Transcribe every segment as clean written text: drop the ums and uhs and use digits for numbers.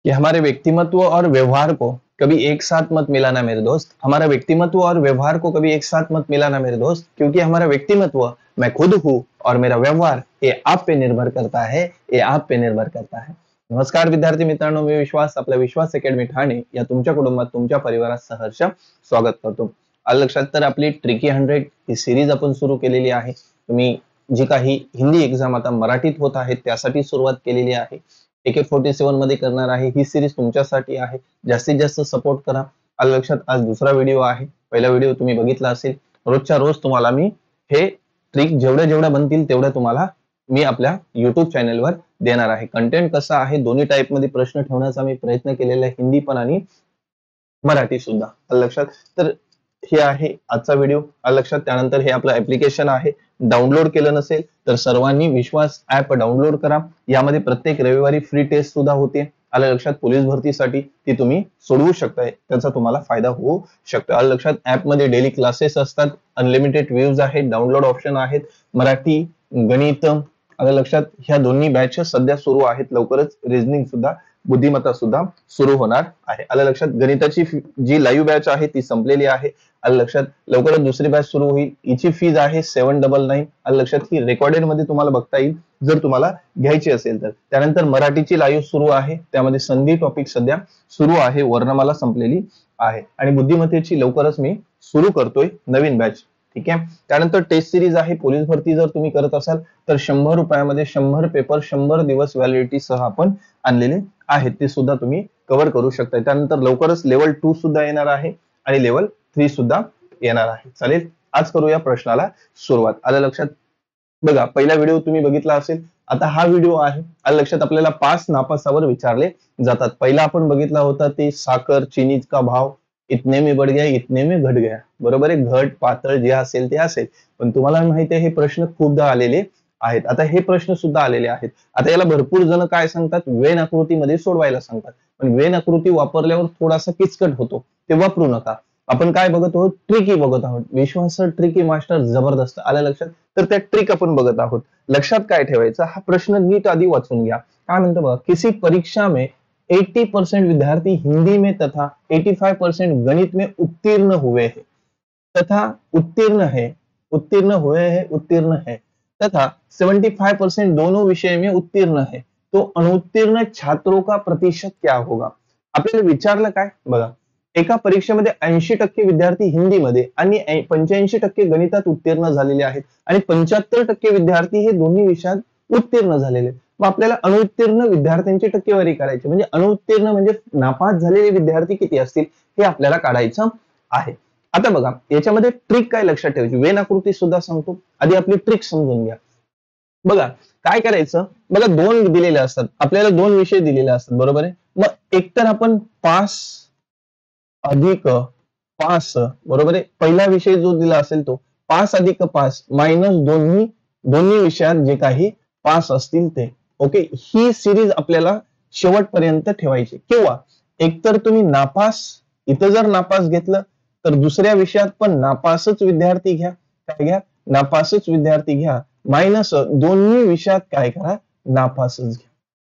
कि हमारे व्यक्तिमत्व और व्यवहार को कभी एक साथ मत मिलाना मेरे दोस्त। हमारा व्यक्तिमत्व और व्यवहार को कभी एक साथ मत मिलाना मेरे दोस्त, क्योंकि हमारा व्यक्तिमत्व मैं खुद हूं और मेरा व्यवहार ये आप पे निर्भर करता है, ये आप पे निर्भर करता है। नमस्कार विद्यार्थी मित्रांनो, मी विश्वास आपल्या विश्वास अकॅडमी ठाणे या तुमच्या कुटुंबात तुमच्या परिवारात सहर्ष स्वागत करतो। आलं लक्षात तर आपली ट्रिकी 100 ही सिरीज आपण सुरू केलेली आहे। तुम्ही जी काही हिंदी एक्झाम आता मराठीत होत आहेत त्यासाठी सुरुवात केलेली आहे। AK47 मध्ये करणार आहे, ही सिरीज तुमच्यासाठी आहे। जास्तीत जास्त सपोर्ट करा। आलं लक्षात, आज दुसरा व्हिडिओ आहे। पहिला व्हिडिओ तुम्ही बघितला असेल। रोजच्या रोज तुम्हाला मी हे ट्रिक जेवढ्या बनतील तेवढ्या तुम्हाला मी आपल्या YouTube चॅनलवर देणार आहे। कंटेंट कसा आहे, दोन्ही टाइप मध्ये प्रश्न ठेवण्याचा मी प्रयत्न केलेला आहे, हिंदी पण आणि मराठी सुद्धा। आलं लक्षात, तर हे आहे आजचा व्हिडिओ। आलं लक्षात, त्यानंतर हे आपलं ऍप्लिकेशन आहे, डाउनलोड केलं नसेल तर सर्वांनी विश्वास ऍप डाउनलोड करा। यामध्ये प्रत्येक रविवारी फ्री टेस्ट सुद्धा होते। आलं लक्षात, पोलीस भरतीसाठी ती तुम्ही सोडवू शकताय, त्याचा तुम्हाला फायदा होऊ शकतो। आलं लक्षात, ऍप मध्ये डेली क्लासेस असतात, अनलिमिटेड व्ह्यूज आहेत, डाउनलोड ऑप्शन आहेत, मराठी, गणित। आलं लक्षात, ह्या दोन्ही बॅचेस सध्या सुरू आहेत, लवकरच रिझनिंग सुद्धा, बुद्धिमत्ता सुद्धा सुरू होणार आहे। आलं लक्षात, गणिताची जी लाईव्ह बॅच आहे ती संपलेली आहे। आलं लक्षात, लवकरच दुसरी बॅच सुरू होईल। हिची फीज आहे 799। आलं लक्षात, ही रेकॉर्डेड मध्ये तुम्हाला बघता येईल जर तुम्हाला घ्यायची असेल तर। त्यानंतर मराठीची लाईव्ह सुरू आहे, त्यामध्ये संधी टॉपिक सध्या सुरू आहे, वर्णमाला संपलेली आहे। आणि बुद्धिमत्तेची लवकरच मी सुरू करतोय नवीन बॅच, ठीक आहे। त्यानंतर टेस्ट सिरीज आहे, पोलीस भरती जर तुम्ही करत असाल तर 100 रुपयामध्ये 100 पेपर 100 दिवस व्हॅलिडिटी सह आपण आणलेले आहेत, ते सुद्धा तुम्ही कव्हर करू शकता। त्यानंतर लवकरच लेवल 2 सुद्धा येणार आहे आणि लेवल 3 सुद्धा येणार आहे। चालेल, आज करूया प्रश्नाला सुरुवात। आलं लक्षात, बघा पहिला व्हिडिओ तुम्ही बघितला असेल, आता हा व्हिडिओ आहे। आलं लक्षात, आपल्याला पास नापासावर विचारले जातात। पहिला आपण बघितला होता ते साखर चीनी का भाव इतने में बढ़ गया इतने में घट गया, बरोबर आहे। घट पातळ जे असेल ते असेल, पण तुम्हाला माहिती आहे हे प्रश्न खूपदा आलेले आहेत। आता हे प्रश्न सुद्धा आलेले आहेत। आता याला भरपूर जण काय सांगतात, वेन आकृतीमध्ये सोडवायला सांगतात, पण वेन आकृती वापरल्यावर थोडासा किचकट होतो, ते वापरू नका। आपण काय बघत आहोत, ट्रिकी बघत आहोत। विश्वास ट्रिकी मास्टर जबरदस्त। आलं लक्षात, तर त्या ट्रिक आपण बघत आहोत। लक्षात काय ठेवायचं, हा प्रश्न नीट आधी वाचून घ्या। काय म्हणतो बघा, किसी परीक्षा में 80% विद्यार्थी हिंदी में तथा 85% गणित में उत्तीर्ण हुए हैं तथा उत्तीर्ण है तथा 75% दोनों विषय में उत्तीर्ण है, तो अनुत्तीर्ण छात्रों का प्रतिशत क्या होगा। आपल्याला विचारलं काय बघा, एका परीक्षेमध्ये 80% विद्यार्थी हिंदीमध्ये आणि 85% गणितात उत्तीर्ण झालेले आहेत आणि 75% विद्यार्थी हे दोन्ही विषयात उत्तीर्ण झालेले। मग आपल्याला अनुत्तीर्ण विद्यार्थ्यांची टक्केवारी करायची, म्हणजे अनुत्तीर्ण म्हणजे नापास झालेले विद्यार्थी किती असतील हे आपल्याला काढायचं आहे। आता बघा याच्यामध्ये ट्रिक काय लक्षात ठेवायची, वेन आकृती सुद्धा सांगतो, आधी आपली ट्रिक समजून घ्या। बघा काय करायचं, बघा दोन दिलेले असतात आपल्याला, दोन विषय दिलेले असतात, बरोबर आहे। मग एकतर आपण पास अधिक पास, बरोबर आहे, पहिला विषय जो दिला असेल तो पास अधिक पास मायनस दोन्ही विषयात जे काही पास असतील ते, ओके। ही सिरीज आपल्याला शेवटपर्यंत ठेवायची, किंवा एकतर तुम्ही नापास, इथं जर नापास घेतलं तर दुसऱ्या विषयात पण नापासच विद्यार्थी घ्या, काय घ्या, नापासच विद्यार्थी घ्या, मायनस दोन्ही विषयात काय करा, नापासच घ्या।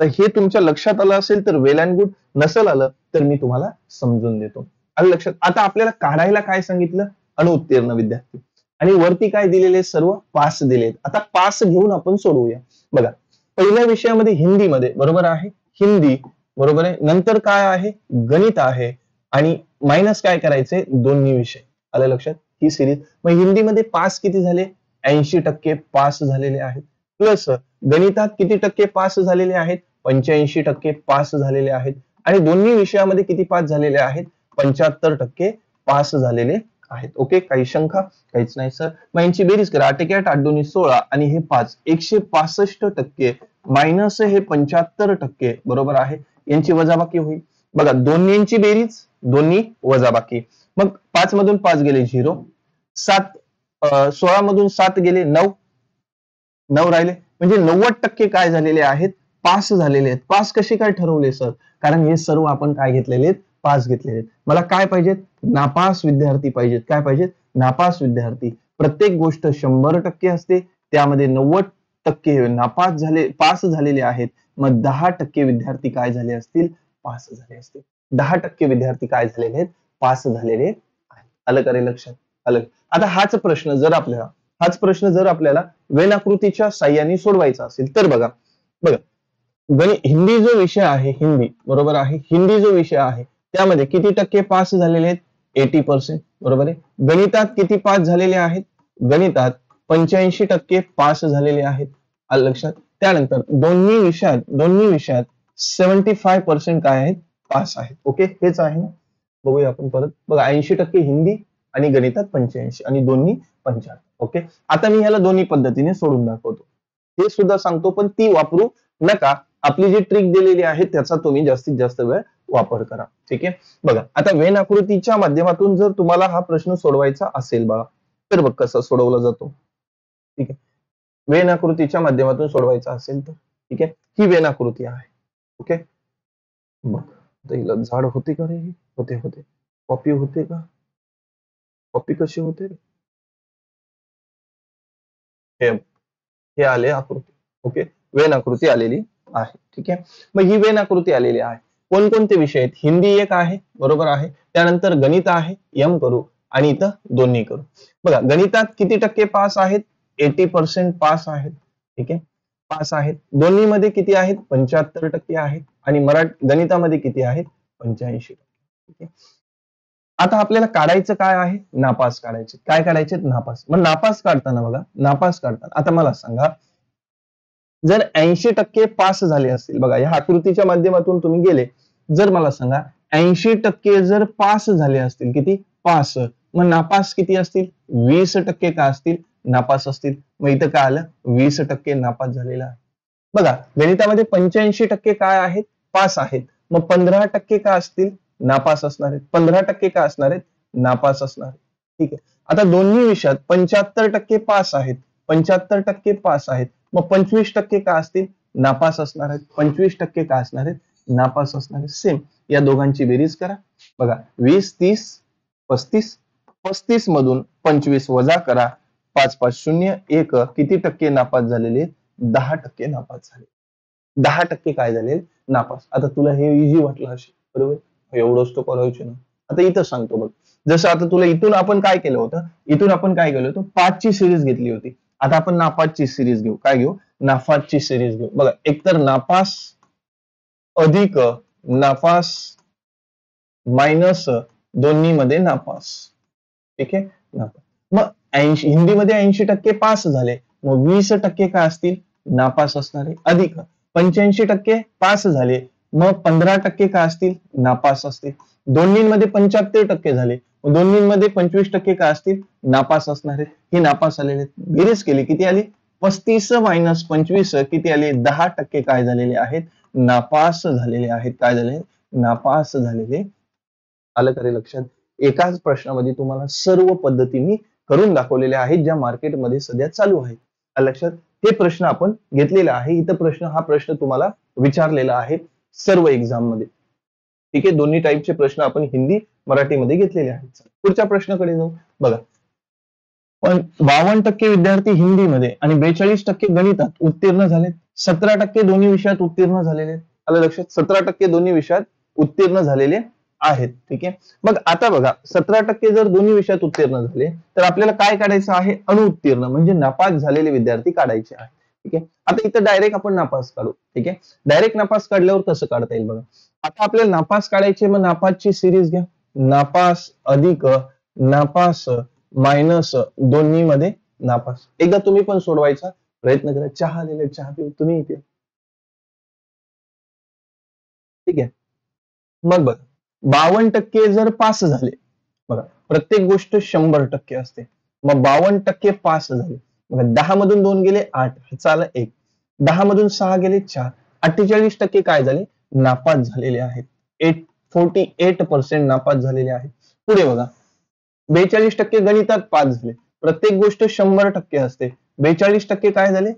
तर हे तुमच्या लक्षात आलं असेल तर वेल अँड गुड, नसेल आलं तर मी तुम्हाला समजून देतो। आलं लक्षात, आता आपल्याला काढायला काय सांगितलं, अनुत्तीर्ण विद्यार्थी, आणि वरती काय दिलेले, सर्व पास दिलेत। आता पास घेऊन आपण सोडवूया। बघा पहिल्या विषयामध्ये हिंदीमध्ये, बरोबर आहे, हिंदी, बरोबर आहे, नंतर काय आहे, गणित आहे, आणि मायनस काय करायचे, दोन्ही विषय। आलं लक्षात, ही सिरीज। मग हिंदीमध्ये पास किती झाले, 80% पास झालेले आहेत, प्लस गणितात किती टक्के पास झालेले आहेत, 85% पास झालेले आहेत, आणि दोन्ही विषयामध्ये किती पास झालेले आहेत, 75% पास झालेले आहेत, ओके। काही शंका, काहीच नाही सर। मग यांची बेरीज करा, 8 1 8 2 16 आणि हे 5, 165% मायनस हे 75%, बरोबर आहे, यांची वजाबाकी होईल। बघा दोन्हींची बेरीज, दोन्ही वजाबाकी, मग 5 मधून 5 गेले 0, 16 मधून 7 गेले 9 राहिले, म्हणजे 90% काय झालेले आहेत, पास झालेले आहेत। पास कसे काय ठरवले सर, कारण हे सर्व आपण काय घेतलेले आहेत, पास घेतलेले आहेत। मला काय पाहिजेत, नापास विद्यार्थी पाहिजेत, काय पाहिजेत, नापास विद्यार्थी। प्रत्येक गोष्ट 100% असते, त्यामध्ये 90% नापास झाले, पास झालेले आहेत, मग 10% विद्यार्थी काय झाले असतील, पास झाले असते. 10% विद्यार्थी काय झालेले आहेत, पास झालेले आहेत. आलं का रे लक्षात? आलं. आता हाच प्रश्न जर आपल्याला वेन आकृतीच्या साह्याने सोडवायचा असेल तर बघा बघा हिंदी जो विषय आहे, हिंदी बरोबर आहे, हिंदी जो विषय आहे त्यामध्ये किती टक्के पास झालेले आहेत, 80%. बरोबर आहे. गणितात किती पास झालेले आहेत, गणितात 85% पास झालेले आहेत. आलं लक्षात? त्यानंतर दोन्ही विषयात 75% काय आहेत, पास आहेत. ओके, हेच आहे ना. बघूया आपण परत. बघा 80% हिंदी आणि गणितात 85 आणि दोन्ही 75. ओके, आता मी ह्याला दोन्ही पद्धतीने सोडून दाखवतो. हे सुद्धा सांगतो, पण ती वापरू नका. आपली जी ट्रिक दिलेली आहे त्याचा तुम्ही जास्तीत जास्त वेळ वापर करा. ठीक आहे. बघा आता वेन आकृतीच्या माध्यमातून जर तुम्हाला हा प्रश्न सोडवायचा असेल बघा, तर बघ कसा सोडवला जातो. ठीक आहे. वेन आकृतीच्या माध्यमातून सोडवायचा असेल तर ठीक आहे, ही वेन आकृती आहे. ओके, बघ आता हिला झाड होते का रे, होते कॉपी होते का, कॉपी कशी होते रे, हे आले आकृती. ओके, वेन आकृती आलेली आहे. ठीक आहे. मग ही वेन आकृती आलेली आहे. कोणकोणते विषय आहेत, हिंदी एक आहे बरोबर आहे, त्यानंतर गणित आहे, एम करू आणि इथं दोन्ही करू. बघा गणितात किती टक्के पास आहेत, 80% पास आहेत. ठीक आहे, पास आहेत. दोन्ही मध्ये किती आहेत, 75% आहेत. आणि गणितामध्ये किती आहेत, 85%. ठीक आहे. आता आपल्याला काढायचं काय आहे, नापास काढायचे. काय काढायचे, नापास. मग नापास काढताना बघा, नापास काढताना आता मला सांगा, जर 80% पास झाले असतील, बघा या आकृतीच्या माध्यमातून तुम्ही गेले, जर मला सांगा 80% जर पास झाले असतील, किती पास, मग नापास किती असतील, 20% का असतील, नापास असतील. मग इथं काय आलं, 20% नापास झालेला आहे. बघा गणितामध्ये 85% काय आहेत, पास आहेत. मग 15% का असतील, नापास असणार आहेत. 15% का असणार आहेत, नापास असणार आहेत. ठीक आहे. आता दोन्ही विषयात 75% पास आहेत, 75% पास आहेत. मग 25% का असतील, नापास असणार आहेत. 25% का असणार आहेत, नापास असणार आहेत. सेम या दोघांची बेरीज करा. बघा 20, 30, 35, 35 मधून 25 वजा करा, 5 5 0 1, किती टक्के नापास झालेले, 10% नापास झाले. 10% काय झाले, नापास. आता तुला हे इझी वाटलं असेल बरोबर, एवढंच तो करायचं ना. आता इथं सांगतो बघ, जसं आता तुला इथून आपण काय केलं होतं, इथून आपण काय केलं होतं, 5 ची सिरीज घेतली होती. आता आपण नापासची सिरीज घेऊ. काय घेऊ, नापासची सिरीज घेऊ. बघा एकतर नापास अधिक नापास मायनस दोन्ही मध्ये नापास. ठीक आहे, नापास. मग 80 हिंदीमध्ये 80% पास झाले, मग 20% काय असतील, नापास असणारे. अधिक 85% पास झाले, मग 15% काय असतील, नापास असतील. दोन्हीमध्ये 75% झाले, मग दोन्हीमध्ये 25% काय असतील, नापास असणारे. हे नापास आलेले. बेरीज केली किती आली, 35 मायनस 25 किती आले, 10% काय झालेले आहेत, नापास झालेले आहेत. काय झाले, नापास झालेले. आलं का रे लक्षात? एकाच प्रश्नामध्ये तुम्हाला सर्व पद्धती मी करून दाखवलेल्या आहेत, ज्या मार्केटमध्ये सध्या चालू आहेत. लक्षात, हे प्रश्न आपण घेतलेला आहे. इथं हा प्रश्न तुम्हाला विचारलेला आहे सर्व एक्झाम मध्ये. ठीक आहे, दोन्ही टाईपचे प्रश्न आपण हिंदी मराठीमध्ये घेतलेले आहेत. पुढच्या प्रश्नाकडे जाऊ. बघा, पण 52% विद्यार्थी हिंदीमध्ये आणि 42% गणितात उत्तीर्ण झाले. 17% दोन्ही विषयात उत्तीर्ण झालेले आहेत. आलं लक्षात, 17% दोन्ही विषयात उत्तीर्ण झालेले आहेत. ठीक आहे. मग आता बघा 17% जर दोन्ही विषयात उत्तीर्ण झाले तर आपल्याला काय काढायचं आहे, अनुत्तीर्ण म्हणजे नापास झालेले विद्यार्थी काढायचे आहे. ठीक आहे. आता इथं डायरेक्ट आपण नापास काढू. ठीक आहे, डायरेक्ट नापास काढल्यावर कसं काढता येईल बघा. आता आपल्याला नापास काढायचे, मग नापासची सिरीज घ्या. नापास अधिक नापास मायनस दोन्ही मध्ये नापास. एकदा तुम्ही पण सोडवायचा प्रयत्न करा. चहा आलेला, चहा पिऊ तुम्ही इथे. ठीक आहे. मग बघा 52% जर पास झाले, बघा प्रत्येक गोष्ट 100% असते. मग 52% पास झाले, बघा 10 मधून 2 गेले 8, चाल 1, 10 मधून 6 गेले 4, 48% काय झाले, नापास झालेले आहेत. 48% नापास झालेले आहेत. पुढे बघा 42% गणितात पास झाले. प्रत्येक गोष्ट 100% असते. 42% काय झाले,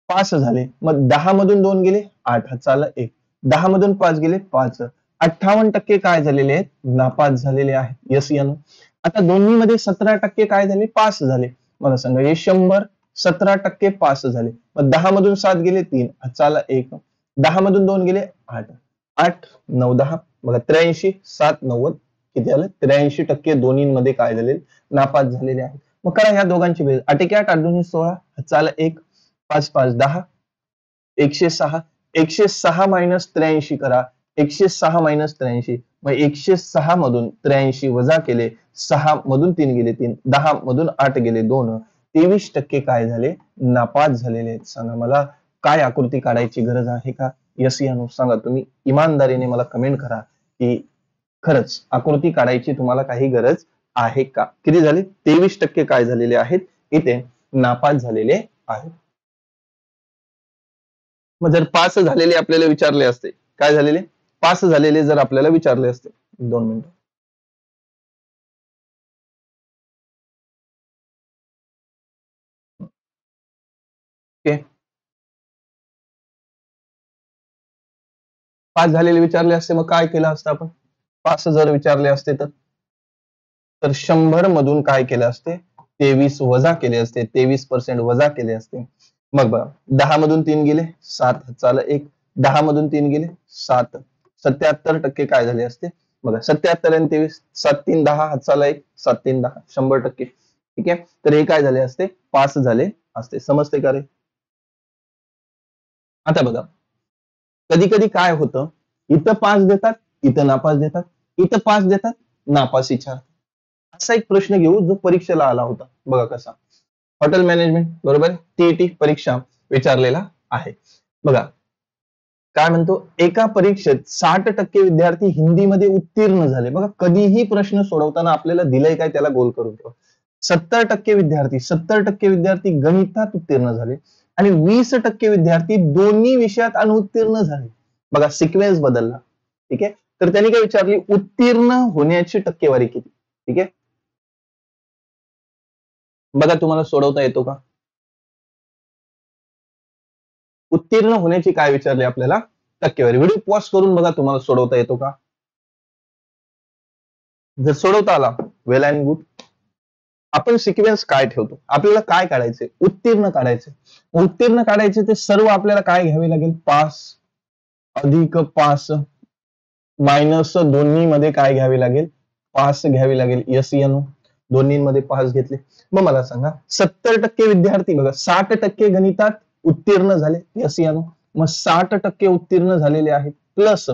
पास झाले. मग 10 मधून 2 गेले 8, चाल 1, 10 मधून 5 गेले 5, 58% काय झालेले आहेत, नापास झालेले आहेत. यस या नो. आता दोन्ही मध्ये 17% काय झाले, पास झाले. मला सांगा, हे 100, 17% पास झाले. मग 10 मधून 7 गेले 3, चाला 1, 10 मधून 2 गेले 8, 8 9 10 बघा 83 7 90 किती आलं 83% दोन्हीमध्ये काय झाले नापास झालेले आहेत. मग करा ह्या दोघांची बेरीज 8 1 8 8 2 16 चाल 1 5 5 10 106 106 मायनस 83 करा 106 मायनस 83 मग 106 मधून 83 वजा केले 6 मधून 3 गेले 3 10 मधून 8 गेले 2 23% काय झाले नापास झालेले आहेत. सांगा मला काय आकृती काढायची गरज आहे का? यस या नो सांगा तुम्ही इमानदारीने मला कमेंट करा की खरंच आकृती काढायची तुम्हाला काही गरज आहे का? किती झाले 23% काय झालेले आहेत इथे नापास झालेले आहेत. मग जर पास झालेले आपल्याला विचारले असते काय झालेले पास झालेले जर आपल्याला विचारले असते 2 मिनिटं ओके पास झालेले विचारले असते मग काय केलं असतं आपण पास जर विचारले असते तर 100 मधून काय केले असते 23 वजा केले असते 23% वजा केले असते. मग बघा 10 मधून 3 गेले 7 चाल 1 10 मधून 3 गेले 7 77% काय झाले असते बघा 77 आणि 23 7 3 10 हातचाला 1 7 3 10 100% ठीक आहे. तर हे काय झाले असते पास झाले असते. समजते का रे? आता बघा कधी कधी काय होतं इथं पास देतात इथं नापास देतात इथं पास देतात नापास विचारतात. असा एक प्रश्न घेऊ जो परीक्षेला आला होता बघा कसा हॉटेल मॅनेजमेंट बरोबर टीईटी परीक्षा विचारलेला आहे. बघा काय म्हणतो एका परीक्षेत 60% विद्यार्थी हिंदीमध्ये उत्तीर्ण झाले. बघा कधीही प्रश्न सोडवताना आपल्याला दिलंय काय त्याला गोल करून ठेवा. 70% विद्यार्थी गणितात उत्तीर्ण झाले आणि 20% विद्यार्थी दोन्ही विषयात अनुत्तीर्ण झाले. बघा सिक्वेन्स बदलला ठीक आहे. तर त्यांनी काय विचारली उत्तीर्ण होण्याची टक्केवारी किती ठीक आहे. बघा तुम्हाला सोडवता येतो का? उत्तीर्ण होण्याची काय विचारली आपल्याला टक्केवारी. व्हिडिओ पॉज करून बघा तुम्हाला सोडवता येतो का? जर सोडवता आला वेल अँड गुड. आपण सिक्वेन्स काय ठेवतो आपल्याला काय काढायचे उत्तीर्ण काढायचे. उत्तीर्ण काढायचे ते सर्व आपल्याला काय घ्यावे लागेल पास अधिक पास मायनस दोन्ही मध्ये काय घ्यावे लागेल पास घ्यावी लागेल. यस या नो दोन्हीमध्ये पास घेतले. मग मला सांगा 70% विद्यार्थी बघा 60% गणितात उत्तीर्ण झाले. यस या नो मग 60% उत्तीर्ण झालेले आहेत प्लस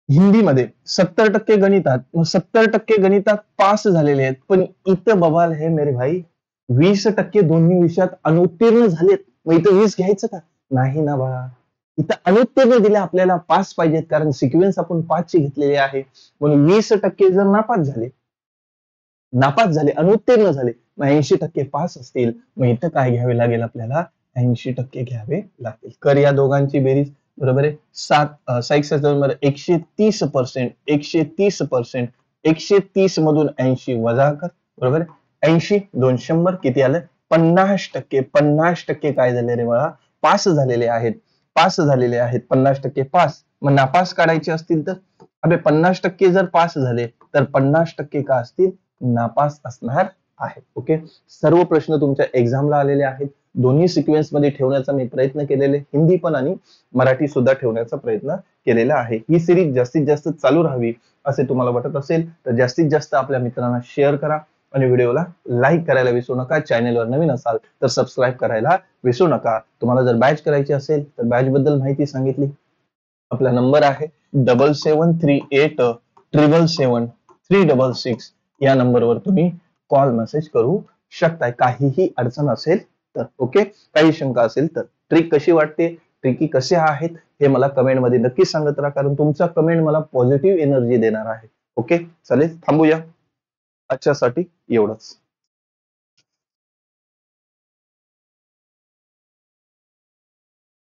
हिंदीमध्ये 70% गणितात मग 70% गणितात पास झालेले आहेत. पण इथं बवाल है मेरे भाई 20% दोन्ही विषयात अनुत्तीर्ण झालेत. मग इथं 20 घ्यायचं का? नाही ना बाळा. इथं अनुत्तीर्ण दिले आपल्याला पास पाहिजेत कारण सिक्वेन्स आपण 5 ची घेतलेली आहे. म्हणून 20% जर नापास झाले अनुत्तीर्ण झाले मग 80% पास असतील. मग इथं काय घ्यावे लागेल आपल्याला 80% घ्यावे लागतील. कर या दोघांची बेरीज बरोबर आहे 130% 130 मधून 80 वजा कर बरोबर आहे 80 2 100 किती आलं 50% काय झाले रे बाळा पास झालेले आहेत. पास झालेले आहेत 50% पास. मग नापास काढायचे असतील तर अबे 50% जर पास झाले तर 50% का असतील नापास असणार आहे. ओके सर्व प्रश्न तुमच्या एक्झामला आलेले आहेत. दोन्ही सिक्वेन्स मध्ये ठेवण्याचा मी प्रयत्न केलेले हिंदी पण आणि मराठी सुद्धा ठेवण्याचा प्रयत्न केलेला आहे. ही सिरीज जास्तीत जास्त चालू राहावी असे तुम्हाला वाटत असेल तर जास्तीत जास्त आपल्या मित्रांना शेअर करा आणि व्हिडिओला लाईक करायला विसरू नका. चॅनेलवर नवीन असाल तर सबस्क्राईब करायला विसरू नका. तुम्हाला जर बॅच करायची असेल तर बॅच बद्दल माहिती सांगितली. आपला नंबर आहे 7738777366 या नंबरवर तुम्ही कॉल मेसेज करू शकताय काहीही अडचण असेल तर. ओके काही शंका असेल तर. ट्रिक कशी वाटते ट्रिकी कसे आहेत हे मला कमेंट मध्ये नक्की सांगत राहा कारण तुमचा कमेंट मला पॉझिटिव्ह एनर्जी देणार आहे. ओके चालेल थांबूया आजच्यासाठी एवढंच.